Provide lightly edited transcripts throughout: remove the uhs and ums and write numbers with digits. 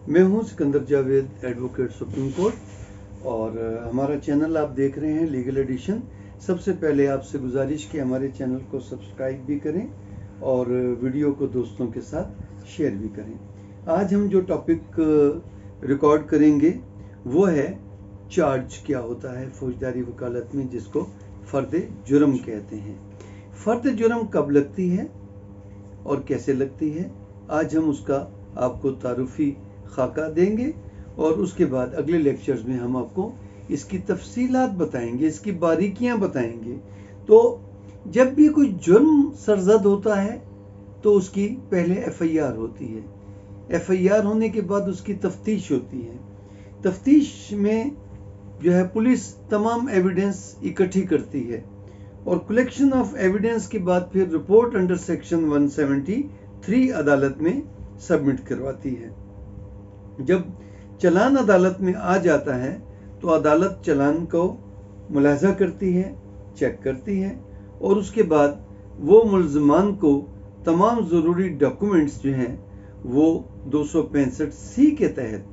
मैं हूं Sikandar Javed, advocate supreme court, और हमारा चैनल आप देख रहे हैं लीगल एडिशन। सबसे पहले आपसे गुजारिश कि हमारे चैनल को सब्सक्राइब भी करें और वीडियो को दोस्तों के साथ शेयर भी करें। आज हम जो टॉपिक रिकॉर्ड करेंगे वो है चार्ज क्या होता है फौजदारी वकालत में, जिसको फ़र्द जुर्म कहते हैं। फ़र्द जुर्म कब लगती है और कैसे लगती है, आज हम उसका आपको तारुफी खाका देंगे और उसके बाद अगले लेक्चर्स में हम आपको इसकी तफसीलात बताएंगे, इसकी बारीकियां बताएंगे। तो जब भी कोई जुर्म सरजद होता है तो उसकी पहले FIR होती है। FIR होने के बाद उसकी तफ्तीश होती है। तफ्तीश में जो है पुलिस तमाम एविडेंस इकट्ठी करती है और कलेक्शन ऑफ एविडेंस के बाद फिर रिपोर्ट अंडर सेक्शन 173 अदालत में सबमिट करवाती है। जब चालान अदालत में आ जाता है तो अदालत चालान को मुलाहजा करती है, चेक करती है और उसके बाद वो मुल्ज़मान को तमाम ज़रूरी डॉक्यूमेंट्स जो हैं वो 265C के तहत,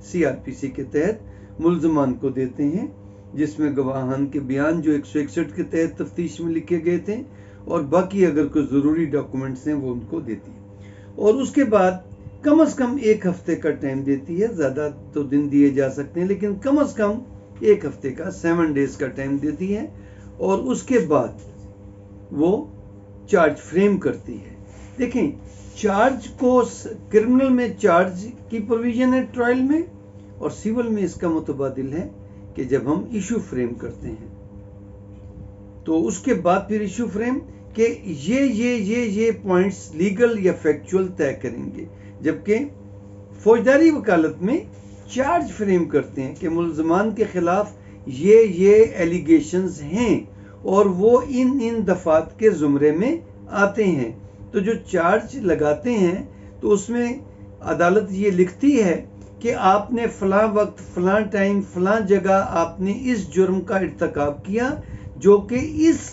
CRPC के तहत मुल्ज़मान को देते हैं, जिसमें गवाहान के बयान जो 161 के तहत तफ्तीश में लिखे गए थे और बाकी अगर कोई ज़रूरी डॉक्यूमेंट्स हैं वो उनको देती है। और उसके बाद कम से कम 1 हफ्ते का टाइम देती है। ज़्यादा तो दिन दिए जा सकते हैं, लेकिन कम से कम 1 हफ्ते का 7 डेज का टाइम देती है और उसके बाद वो चार्ज फ्रेम करती है। देखें, चार्ज को क्रिमिनल में चार्ज की प्रोविजन है ट्रायल में, और सिविल में इसका मुतबादिल है कि जब हम इशू फ्रेम करते हैं तो उसके बाद फिर इशू फ्रेम के ये पॉइंट्स लीगल या फैक्चुअल तय करेंगे, जबकि फौजदारी वकालत में चार्ज फ्रेम करते हैं कि मुल्ज़मान के खिलाफ ये एलिगेशंस हैं और वो इन दफात के ज़ुमरे में आते हैं। तो जो चार्ज लगाते हैं तो उसमें अदालत ये लिखती है कि आपने फ़लाँ वक्त, फ़लाँ टाइम, फ़लाँ जगह आपने इस जुर्म का इर्तिकाब किया जो कि इस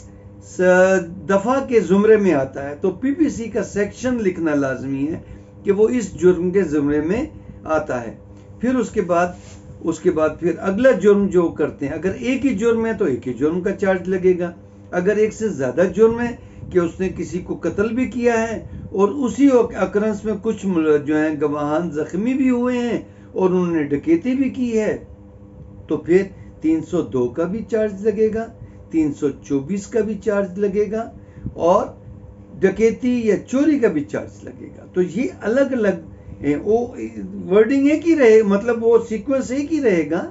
दफ़ा के ज़ुमरे में आता है। तो PPC का सेक्शन लिखना लाजमी है कि वो इस जुर्म के ज़ुमरे में आता है। फिर उसके बाद फिर अगला जुर्म जो करते हैं, अगर एक ही जुर्म है तो एक ही जुर्म का चार्ज लगेगा। अगर एक से ज़्यादा जुर्म है कि उसने किसी को कत्ल भी किया है और उसी अकरंस में कुछ जो हैं गवाहान ज़ख्मी भी हुए हैं और उन्होंने डकैती भी की है, तो फिर 302 का भी चार्ज लगेगा, 324 का भी चार्ज लगेगा और डकैती या चोरी का भी चार्ज लगेगा। तो ये अलग अलग वो वर्डिंग एक ही रहे, मतलब वो सीक्वेंस एक ही रहेगा,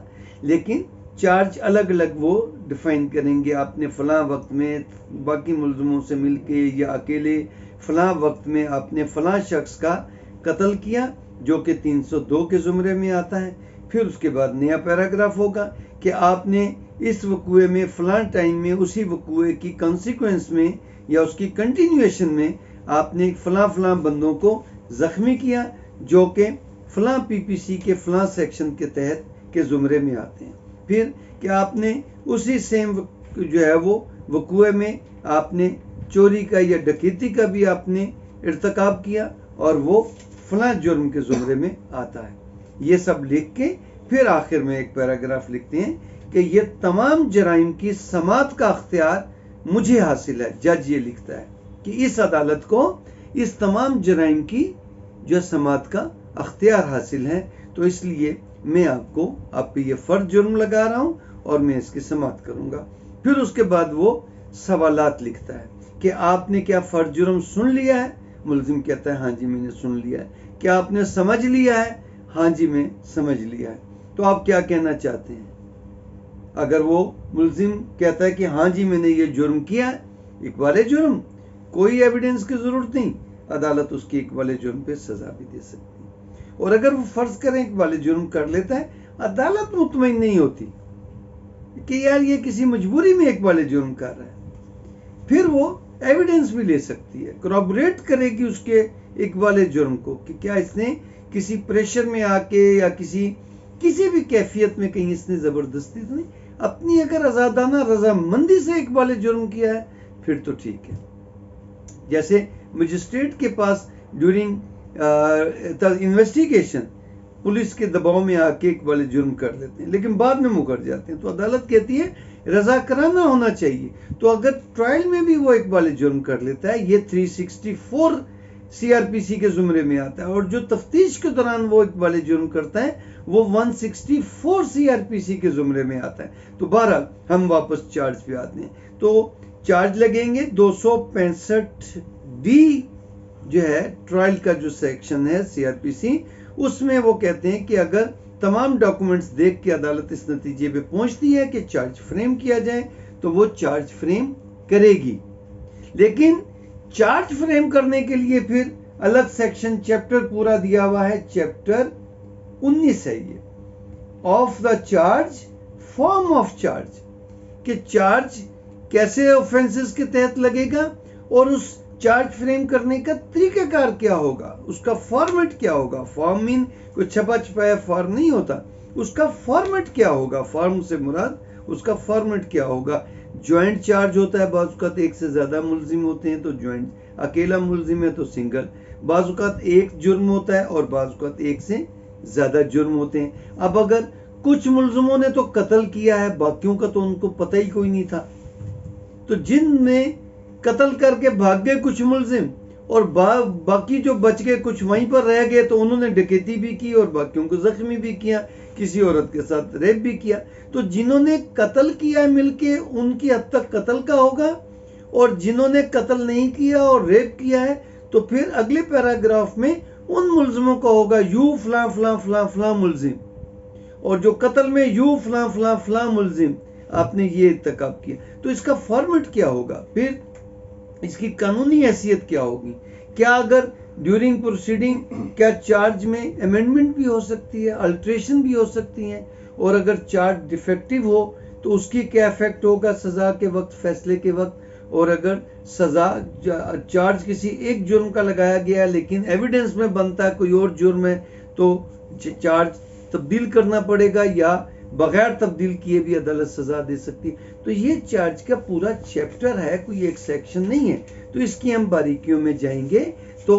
लेकिन चार्ज अलग अलग वो डिफाइन करेंगे। आपने फ़लाँ वक्त में बाकी मुल्ज़मों से मिलके या अकेले फ़लाँ वक्त में आपने फ़लाँ शख्स का कत्ल किया जो कि 302 के ज़ुमरे में आता है। फिर उसके बाद नया पैराग्राफ होगा कि आपने इस वक़ूए में फ़लाँ टाइम में उसी वक़ूए की कॉन्सिक्वेंस में या उसकी कंटिन्यूएशन में आपने फ़लाँ बंदों को ज़ख्मी किया जो कि फ़लाँ PPC के फ़लाँ सेक्शन के तहत के ज़ुमरे में आते हैं। फिर कि आपने उसी सेम जो है वो वक़ूए में आपने चोरी का या डकैती का भी आपने इर्तिकाब किया और वो फ़लाँ जुर्म के ज़ुमरे में आता है। ये सब लिख के फिर आखिर में एक पैराग्राफ लिखते हैं कि ये तमाम जराइम की समाअत का अख्तियार मुझे हासिल है। जज ये लिखता है कि इस अदालत को इस तमाम जराइम की जो समाअत का अख्तियार हासिल है, तो इसलिए मैं आप पे ये फ़र्द जुर्म लगा रहा हूँ और मैं इसकी समाअत करूँगा। फिर उसके बाद वो सवालात लिखता है कि आपने क्या फ़र्द जुर्म सुन लिया है। मुल्ज़िम कहता है हाँ जी मैंने सुन लिया है। क्या आपने समझ लिया है? हाँ जी मैं समझ लिया है। तो आप क्या कहना चाहते हैं? अगर वो मुल्ज़िम कहता है कि हाँ जी मैंने ये जुर्म किया है, इक़बाल जुर्म, कोई एविडेंस की ज़रूरत नहीं, अदालत उसकी इक़बाल जुर्म पे सज़ा भी दे सकती है। और अगर वो फ़र्ज़ करें इक़बाल जुर्म कर लेता है, अदालत मुतमईन नहीं होती कि यार ये किसी मजबूरी में इक़बाल जुर्म कर रहा है, फिर वो एविडेंस भी ले सकती है, करॉबोरेट करेगी उसके इक़बाल जुर्म को कि क्या इसने किसी प्रेशर में आके या किसी भी कैफियत में कहीं इसने ज़बरदस्ती तो नहीं, अपनी अगर आज़ादाना रजामंदी से इक़बाल जुर्म किया है फिर तो ठीक है। जैसे मजिस्ट्रेट के पास ड्यूरिंग इन्वेस्टिगेशन पुलिस के दबाव में आके इकबाल जुर्म कर लेते हैं, लेकिन बाद में मुकर जाते हैं। तो अदालत कहती है रजाकाराना होना चाहिए। तो अगर ट्रायल में भी वो इकबाल जुर्म कर लेता है, ये 364 सीआरपीसी के जुमरे में आता है, और जो तफ्तीश के दौरान वो इकबाल जुर्म करता है वो 164 सीआरपीसी के जुमरे में आता है। तो बहरहाल हम वापस चार्ज पे आते हैं। तो चार्ज लगेंगे 265 डी जो है ट्रायल का जो सेक्शन है सीआरपीसी, उसमें वो कहते हैं कि अगर तमाम डॉक्यूमेंट्स देख के अदालत इस नतीजे पे पहुंचती है कि चार्ज फ्रेम किया जाए तो वो चार्ज फ्रेम करेगी। लेकिन चार्ज फ्रेम करने के लिए फिर अलग सेक्शन चैप्टर पूरा दिया हुआ है, चैप्टर 19 है ये, of the charge, form of charge, कि चार्ज कैसे ऑफेंसेस के तहत लगेगा और उस चार्ज फ्रेम करने का तरीकाकार क्या होगा, उसका फॉर्मेट क्या होगा। फॉर्म मीन कोई छपा छपाया फॉर्म नहीं होता, उसका फॉर्मेट क्या होगा, फॉर्म से मुराद उसका फॉर्मेट क्या होगा। ज्वाइंट चार्ज होता है, बाज़ एक से ज्यादा मुलजिम होते हैं तो ज्वाइंट, अकेला मुलजिम है तो सिंगल, बाज़ एक जुर्म होता है और बाज़ एक से ज्यादा जुर्म होते हैं। अब अगर कुछ मुलजिमों ने तो कत्ल किया है, बाकियों का तो उनको पता ही कोई नहीं था, तो जिनने कत्ल करके भाग गए कुछ मुलजिम और बाकी जो बच गए कुछ वहीं पर रह गए, तो उन्होंने डकैती भी की और बाकियों को जख्मी भी किया, किसी औरत के साथ रेप भी किया। तो जिन्होंने कत्ल किया मिलके उनकी हद तक कत्ल का होगा, और जिन्होंने कत्ल नहीं किया और रेप किया है तो फिर अगले पैराग्राफ में उन मुलजिमों का होगा यू फला फला फला फला मुलजिम, और जो कत्ल में यू फला फला फला मुलजिम आपने ये इर्तिकाब किया। तो इसका फॉर्मेट क्या होगा, फिर इसकी कानूनी हैसियत क्या होगी, क्या अगर ड्यूरिंग प्रोसीडिंग क्या चार्ज में अमेंडमेंट भी हो सकती है, अल्ट्रेशन भी हो सकती है, और अगर चार्ज डिफेक्टिव हो तो उसकी क्या इफेक्ट होगा सजा के वक्त, फैसले के वक्त। और अगर सजा चार्ज किसी एक जुर्म का लगाया गया है लेकिन एविडेंस में बनता है कोई और जुर्म है, तो चार्ज तब्दील करना पड़ेगा या बगैर तब्दील किए भी अदालत सजा दे सकती है। तो ये चार्ज का पूरा चैप्टर है, कोई एक सेक्शन नहीं है। तो इसकी हम बारीकियों में जाएंगे। तो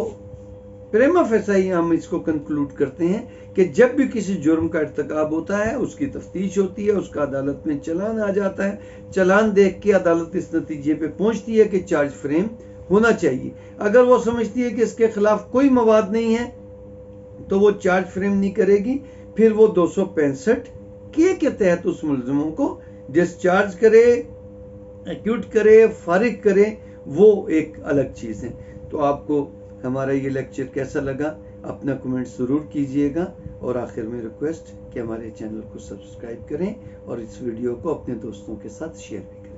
प्रेमा फेसाई हम इसको कंक्लूड करते हैं कि जब भी किसी जुर्म का इर्तिकाब होता है उसकी तफ्तीश होती है, उसका अदालत में चलान आ जाता है, चलान देख के अदालत इस नतीजे पे पहुंचती है कि चार्ज फ्रेम होना चाहिए। अगर वो समझती है कि इसके खिलाफ कोई मवाद नहीं है तो वो चार्ज फ्रेम नहीं करेगी, फिर वो 265 के तहत उस मुलजिमों को डिस्चार्ज करे, एक्यूट करे, फारिग करे, वो एक अलग चीज़ है। तो आपको हमारा ये लेक्चर कैसा लगा अपना कमेंट ज़रूर कीजिएगा, और आखिर में रिक्वेस्ट कि हमारे चैनल को सब्सक्राइब करें और इस वीडियो को अपने दोस्तों के साथ शेयर भी करें।